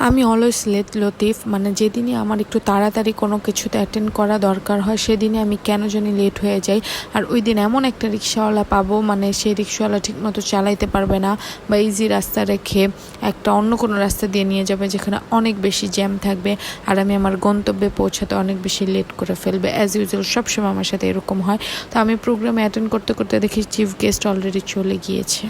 আমি always late Latif, মানে যেদিনই আমার একটু তাড়াতাড়ি কোনো কিছুতে অ্যাটেন্ড করা দরকার হয় সেদিনে আমি কেন জানি লেট হয়ে যাই। আর ওই দিন এমন একটা রিক্সাওয়ালা পাবো, মানে সেই রিক্সাওয়ালা ঠিকমতো চালাইতে পারবে না বা ইজি রাস্তা রেখে একটা অন্য কোনো রাস্তা দিয়ে নিয়ে যাবে যেখানে অনেক বেশি জ্যাম থাকবে, আর আমি আমার গন্তব্যে পৌঁছাতে অনেক বেশি লেট করে ফেলবে। অ্যাজ ইউজুয়াল সবসময় আমার সাথে এরকম হয়। তো আমি প্রোগ্রামে অ্যাটেন্ড করতে করতে দেখি চিফ গেস্ট অলরেডি চলে গিয়েছে।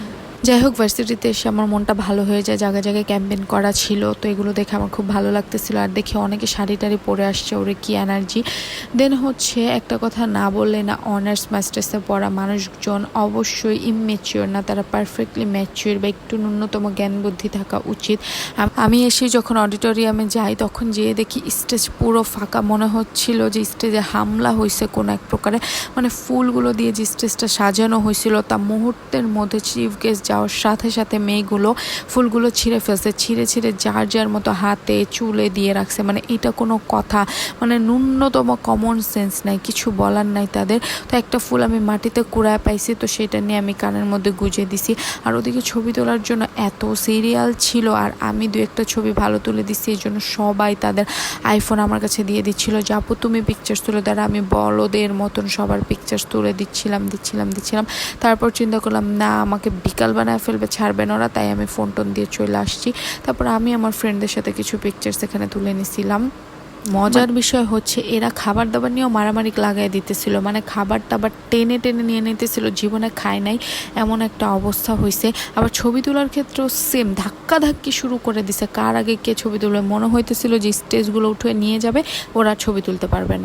যাই হোক, ভার্সিটিতে এসে আমার মনটা ভালো হয়ে যায়, জায়গায় জায়গায় ক্যাম্পেইন করা ছিল, তো এগুলো দেখে আমার খুব ভালো লাগতেছিল। আর দেখে অনেকে শাড়ি টাড়ি পরে আসছে, ওরে কি এনার্জি। দেন হচ্ছে একটা কথা না বললে না, অনার্স মাস্টার্সে পড়া মানুষজন অবশ্যই ইমম্যাচিওর না, তারা পারফেক্টলি ম্যাচিওর বা একটু ন্যূনতম জ্ঞান বুদ্ধি থাকা উচিত। আমি এসে যখন অডিটোরিয়ামে যাই তখন যেয়ে দেখি স্টেজ পুরো ফাঁকা, মনে হচ্ছিল যে স্টেজে হামলা হয়েছে কোনো এক প্রকারে। মানে ফুলগুলো দিয়ে যে স্টেজটা সাজানো হয়েছিল তা মুহূর্তের মধ্যে চিফ গেস্ট যাওয়ার সাথে সাথে মেয়েগুলো ফুলগুলো ছিঁড়ে ফেলছে, ছিঁড়ে ছিঁড়ে যার যার মতো হাতে চুলে দিয়ে রাখছে। মানে এটা কোনো কথা? মানে ন্যূনতম কমন সেন্স নাই, কিছু বলার নাই তাদের। তো একটা ফুল আমি মাটিতে কুড়ায় পাইছি, তো সেটা নিয়ে আমি কানের মধ্যে গুজে দিছি। আর ওদিকে ছবি তোলার জন্য এত সিরিয়াল ছিল, আর আমি দু একটা ছবি ভালো তুলে দিচ্ছি, এই জন্য সবাই তাদের আইফোন আমার কাছে দিয়ে দিচ্ছিল যে আপু তুমি পিকচার্স তুলে দেয়। আমি বলদের মতন সবার পিকচার্স তুলে দিচ্ছিলাম। তারপর চিন্তা করলাম না, আমাকে বিকাল বানায় ফেলবে, ছাড়বে না ওরা, তাই আমি ফোন টোন দিয়ে চলে আসছি। তারপর আমি আমার ফ্রেন্ডদের সাথে কিছু পিকচার্স এখানে তুলে নিছিলাম। মজার বিষয় হচ্ছে এরা খাবার দাবার নিয়েও মারামারি লাগাই দিতেছিল, মানে খাবার টাবার টেনে টেনে নিয়ে নিতেছিল, জীবনে খায় নাই এমন একটা অবস্থা হয়েছে। আবার ছবি তোলার ক্ষেত্রেও সেম ধাক্কা ধাক্কি শুরু করে দিছে, কার আগে কে ছবি তুলবে। মনে হইতেছিল যে স্টেজগুলো উঠে নিয়ে যাবে, ওরা ছবি তুলতে পারবে না।